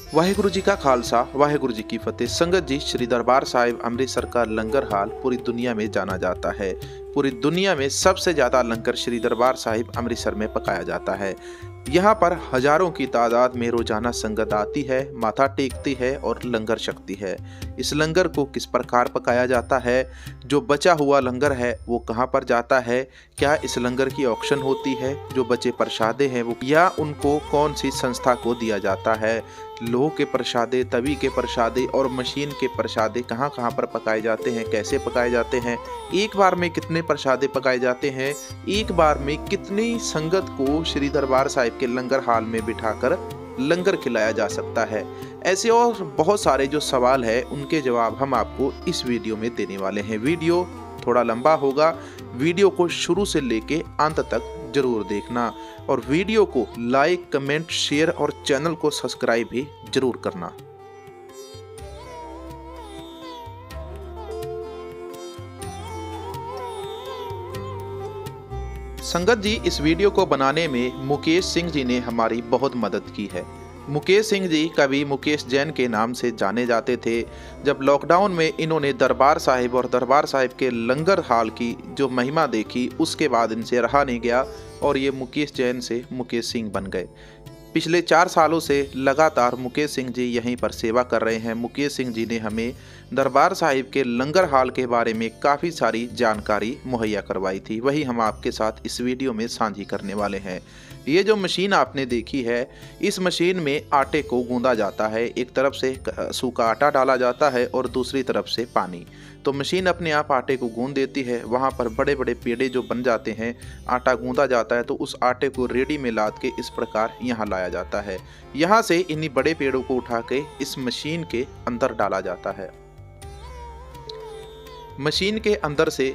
वाहिगुरु जी का खालसा वाहिगुरु जी की फतेह। संगत जी, श्री दरबार साहिब अमृतसर का लंगर हाल पूरी दुनिया में जाना जाता है। पूरी दुनिया में सबसे ज्यादा लंगर श्री दरबार साहिब अमृतसर में पकाया जाता है। यहाँ पर हजारों की तादाद में रोजाना संगत आती है, माथा टेकती है और लंगर छकती है। इस लंगर को किस प्रकार पकाया जाता है, जो बचा हुआ लंगर है वो कहाँ पर जाता है, क्या इस लंगर की ऑक्शन होती है, जो बचे प्रसादे हैं वो या उनको कौन सी संस्था को दिया जाता है, लोह के प्रसादे, तवी के प्रसादे और मशीन के प्रसादे कहाँ कहाँ पर पकाए जाते हैं, कैसे पकाए जाते हैं, एक बार में कितने प्रसादे पकाए जाते हैं, एक बार में कितनी संगत को श्री दरबार साहिब के लंगर हाल में बिठाकर लंगर खिलाया जा सकता है। ऐसे और बहुत सारे जो सवाल है उनके जवाब हम आपको इस वीडियो में देने वाले हैं। वीडियो थोड़ा लंबा होगा, वीडियो को शुरू से लेके अंत तक जरूर देखना और वीडियो को लाइक, कमेंट, शेयर और चैनल को सब्सक्राइब भी जरूर करना। संगत जी, इस वीडियो को बनाने में मुकेश सिंह जी ने हमारी बहुत मदद की है। मुकेश सिंह जी कभी मुकेश जैन के नाम से जाने जाते थे। जब लॉकडाउन में इन्होंने दरबार साहिब और दरबार साहिब के लंगर हाल की जो महिमा देखी, उसके बाद इनसे रहा नहीं गया और ये मुकेश जैन से मुकेश सिंह बन गए। पिछले 4 सालों से लगातार मुकेश सिंह जी यहीं पर सेवा कर रहे हैं। मुकेश सिंह जी ने हमें दरबार साहिब के लंगर हाल के बारे में काफ़ी सारी जानकारी मुहैया करवाई थी, वही हम आपके साथ इस वीडियो में साझी करने वाले हैं। ये जो मशीन आपने देखी है, इस मशीन में आटे को गूंदा जाता है। एक तरफ से सूखा आटा डाला जाता है और दूसरी तरफ से पानी, तो मशीन अपने आप आटे को गूंद देती है। वहाँ पर बड़े बड़े पेड़े जो बन जाते हैं, आटा गूंदा जाता है तो उस आटे को रेडी में लाद के इस प्रकार यहाँ लाया जाता है। यहाँ से इन्हीं बड़े पेड़ों को उठा के इस मशीन के अंदर डाला जाता है। मशीन के अंदर से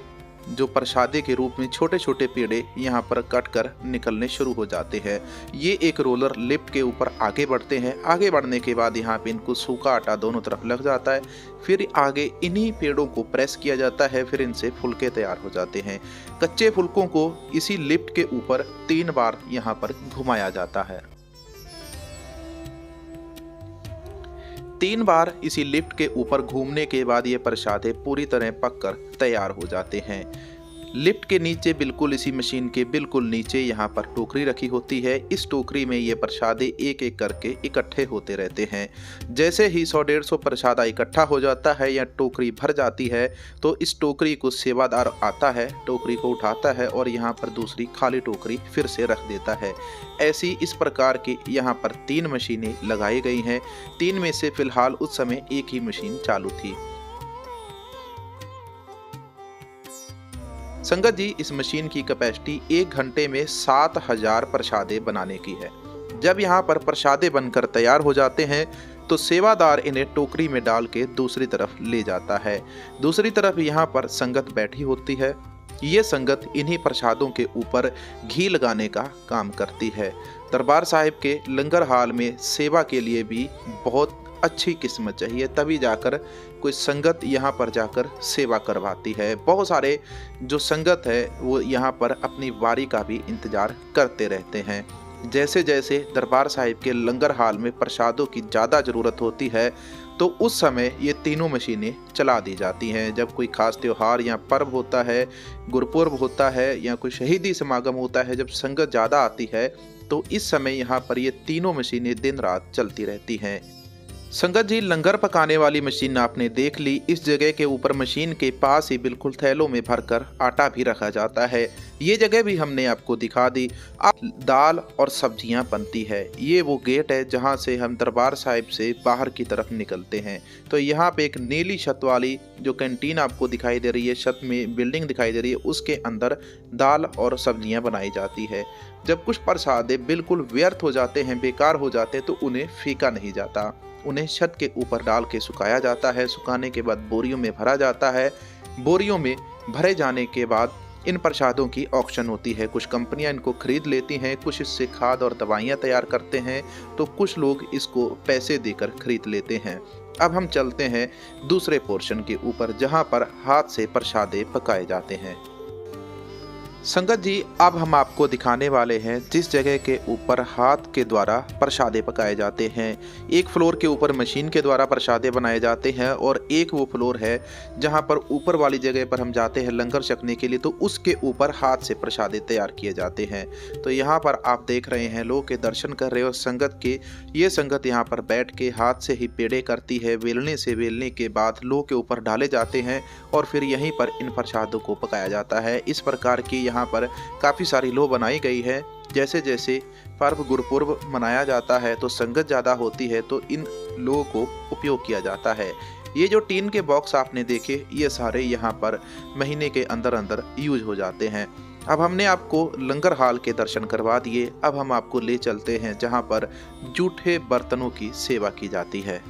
जो प्रसादे के रूप में छोटे छोटे पेड़े यहाँ पर कट कर निकलने शुरू हो जाते हैं। ये एक रोलर लिफ्ट के ऊपर आगे बढ़ते हैं। आगे बढ़ने के बाद यहाँ पे इनको सूखा आटा दोनों तरफ लग जाता है। फिर आगे इन्हीं पेड़ों को प्रेस किया जाता है, फिर इनसे फुलके तैयार हो जाते हैं। कच्चे फुलकों को इसी लिफ्ट के ऊपर 3 बार यहाँ पर घुमाया जाता है। 3 बार इसी लिफ्ट के ऊपर घूमने के बाद ये प्रसादे पूरी तरह पककर तैयार हो जाते हैं। लिफ्ट के नीचे, बिल्कुल इसी मशीन के बिल्कुल नीचे यहाँ पर टोकरी रखी होती है। इस टोकरी में ये प्रसादे एक एक करके इकट्ठे होते रहते हैं। जैसे ही 100-150 प्रसादा इकट्ठा हो जाता है या टोकरी भर जाती है तो इस टोकरी को सेवादार आता है, टोकरी को उठाता है और यहाँ पर दूसरी खाली टोकरी फिर से रख देता है। ऐसी इस प्रकार की यहाँ पर 3 मशीनें लगाई गई हैं। 3 में से फिलहाल उस समय एक ही मशीन चालू थी। संगत जी, इस मशीन की कैपेसिटी 1 घंटे में 7000 प्रसादे बनाने की है। जब यहाँ पर प्रसादे बनकर तैयार हो जाते हैं तो सेवादार इन्हें टोकरी में डाल के दूसरी तरफ ले जाता है। दूसरी तरफ यहाँ पर संगत बैठी होती है। ये संगत इन्हीं प्रसादों के ऊपर घी लगाने का काम करती है। दरबार साहिब के लंगर हाल में सेवा के लिए भी बहुत अच्छी किस्मत चाहिए, तभी जाकर कोई संगत यहाँ पर जाकर सेवा करवाती है। बहुत सारे जो संगत है वो यहाँ पर अपनी बारी का भी इंतजार करते रहते हैं। जैसे जैसे दरबार साहिब के लंगर हाल में प्रसादों की ज़्यादा ज़रूरत होती है तो उस समय ये तीनों मशीनें चला दी जाती हैं। जब कोई खास त्यौहार या पर्व होता है, गुरपुर्ब होता है या कोई शहीदी समागम होता है, जब संगत ज़्यादा आती है तो इस समय यहाँ पर ये तीनों मशीनें दिन रात चलती रहती हैं। संगत जी, लंगर पकाने वाली मशीन आपने देख ली। इस जगह के ऊपर मशीन के पास ही बिल्कुल थैलों में भरकर आटा भी रखा जाता है। ये जगह भी हमने आपको दिखा दी। अब दाल और सब्जियां बनती है। ये वो गेट है जहां से हम दरबार साहिब से बाहर की तरफ निकलते हैं। तो यहाँ पे एक नीली छत वाली जो कैंटीन आपको दिखाई दे रही है, छत में बिल्डिंग दिखाई दे रही है, उसके अंदर दाल और सब्जियां बनाई जाती है। जब कुछ प्रसादे बिल्कुल व्यर्थ हो जाते हैं, बेकार हो जाते हैं, तो उन्हें फेंका नहीं जाता, उन्हें छत के ऊपर डाल के सुखाया जाता है। सुखाने के बाद बोरियों में भरा जाता है। बोरियों में भरे जाने के बाद इन प्रसादों की ऑक्शन होती है। कुछ कंपनियां इनको खरीद लेती हैं, कुछ इससे खाद और दवाइयां तैयार करते हैं, तो कुछ लोग इसको पैसे देकर खरीद लेते हैं। अब हम चलते हैं दूसरे पोर्शन के ऊपर जहां पर हाथ से प्रसादे पकाए जाते हैं। संगत जी, अब हम आपको दिखाने वाले हैं जिस जगह के ऊपर हाथ के द्वारा प्रसादे पकाए जाते हैं। एक फ्लोर के ऊपर मशीन के द्वारा प्रसादे बनाए जाते हैं और एक वो फ्लोर है जहां पर ऊपर वाली जगह पर हम जाते हैं लंगर छकने के लिए, तो उसके ऊपर हाथ से प्रसादे तैयार किए जाते हैं। तो यहाँ पर आप देख रहे हैं लोग के दर्शन कर रहे हो संगत के। ये संगत यहाँ पर बैठ के हाथ से ही पेड़े करती है, वेलने से वेलने के बाद लोग के ऊपर डाले जाते हैं और फिर यहीं पर इन प्रसादों को पकाया जाता है। इस प्रकार की यहाँ पर काफ़ी सारी लो बनाई गई है। जैसे जैसे पर्व गुरुपुर्ब मनाया जाता है तो संगत ज़्यादा होती है तो इन लो को उपयोग किया जाता है। ये जो टीन के बॉक्स आपने देखे, ये सारे यहाँ पर महीने के अंदर अंदर यूज हो जाते हैं। अब हमने आपको लंगर हाल के दर्शन करवा दिए, अब हम आपको ले चलते हैं जहाँ पर जूठे बर्तनों की सेवा की जाती है।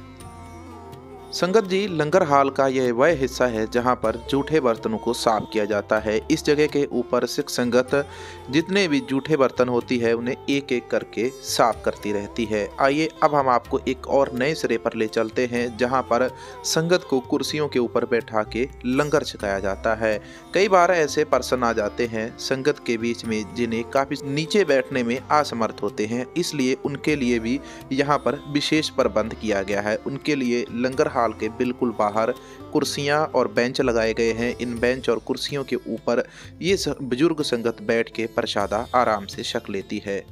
संगत जी, लंगर हाल का यह वह हिस्सा है जहां पर जूठे बर्तनों को साफ किया जाता है। इस जगह के ऊपर सिख संगत जितने भी जूठे बर्तन होती है उन्हें एक एक करके साफ करती रहती है। आइए अब हम आपको एक और नए सिरे पर ले चलते हैं जहां पर संगत को कुर्सियों के ऊपर बैठा के लंगर छकाया जाता है। कई बार ऐसे पर्सन आ जाते हैं संगत के बीच में जिन्हें काफ़ी नीचे बैठने में असमर्थ होते हैं, इसलिए उनके लिए भी यहाँ पर विशेष प्रबंध किया गया है। उनके लिए लंगर हाल के बिल्कुल बाहर कुर्सियां और बेंच लगाए गए हैं। इन बेंच और कुर्सियों के ऊपर ये बुजुर्ग संगत बैठ के प्रसादा आराम से छक लेती है।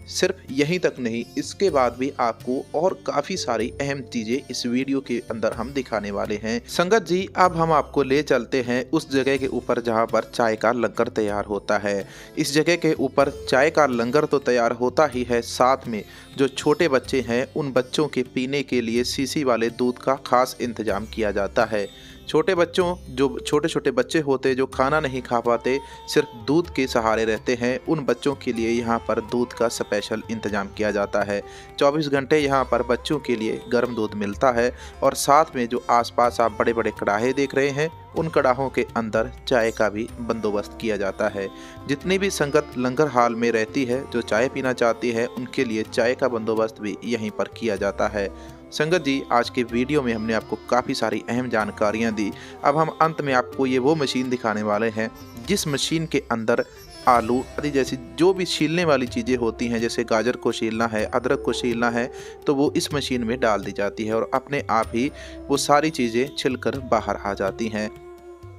सिर्फ यहीं तक नहीं, इसके बाद भी आपको और काफ़ी सारी अहम चीज़ें इस वीडियो के अंदर हम दिखाने वाले हैं। संगत जी, अब हम आपको ले चलते हैं उस जगह के ऊपर जहां पर चाय का लंगर तैयार होता है। इस जगह के ऊपर चाय का लंगर तो तैयार होता ही है, साथ में जो छोटे बच्चे हैं उन बच्चों के पीने के लिए सीसी वाले दूध का खास इंतजाम किया जाता है। छोटे बच्चों, जो छोटे छोटे बच्चे होते जो खाना नहीं खा पाते, सिर्फ दूध के सहारे रहते हैं, उन बच्चों के लिए यहाँ पर दूध का स्पेशल इंतजाम किया जाता है। 24 घंटे यहाँ पर बच्चों के लिए गर्म दूध मिलता है और साथ में जो आसपास आप बड़े बड़े कड़ाहे देख रहे हैं उन कड़ाहों के अंदर चाय का भी बंदोबस्त किया जाता है। जितनी भी संगत लंगर हाल में रहती है जो चाय पीना चाहती है उनके लिए चाय का बंदोबस्त भी यहीं पर किया जाता है। संगत जी, आज के वीडियो में हमने आपको काफ़ी सारी अहम जानकारियां दी। अब हम अंत में आपको ये वो मशीन दिखाने वाले हैं जिस मशीन के अंदर आलू आदि जैसी जो भी छीलने वाली चीज़ें होती हैं, जैसे गाजर को छीलना है, अदरक को छीलना है, तो वो इस मशीन में डाल दी जाती है और अपने आप ही वो सारी चीज़ें छिलकर बाहर आ जाती हैं।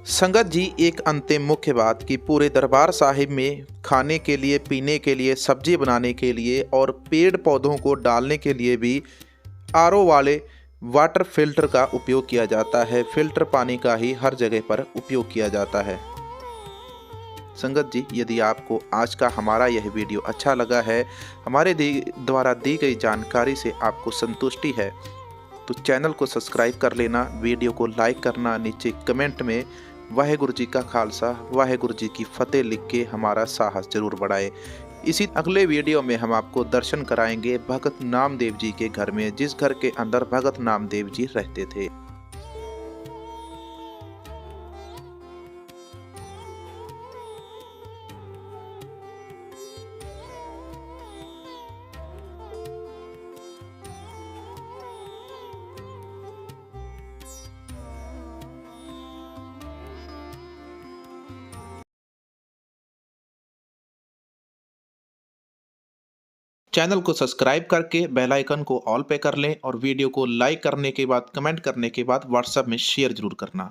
संगत जी, एक अंतिम मुख्य बात कि पूरे दरबार साहिब में खाने के लिए, पीने के लिए, सब्जी बनाने के लिए और पेड़ पौधों को डालने के लिए भी आरओ वाले वाटर फिल्टर का उपयोग किया जाता है। फिल्टर पानी का ही हर जगह पर उपयोग किया जाता है। संगत जी, यदि आपको आज का हमारा यह वीडियो अच्छा लगा है, हमारे द्वारा दी गई जानकारी से आपको संतुष्टि है, तो चैनल को सब्सक्राइब कर लेना, वीडियो को लाइक करना, नीचे कमेंट में वाहेगुरु जी का खालसा वाहेगुरु जी की फतेह लिख के हमारा साहस जरूर बढ़ाए। इसी अगले वीडियो में हम आपको दर्शन कराएंगे भगत नामदेव जी के घर में, जिस घर के अंदर भगत नामदेव जी रहते थे। चैनल को सब्सक्राइब करके बेल आइकन को ऑल पे कर लें और वीडियो को लाइक करने के बाद, कमेंट करने के बाद व्हाट्सएप में शेयर जरूर करना।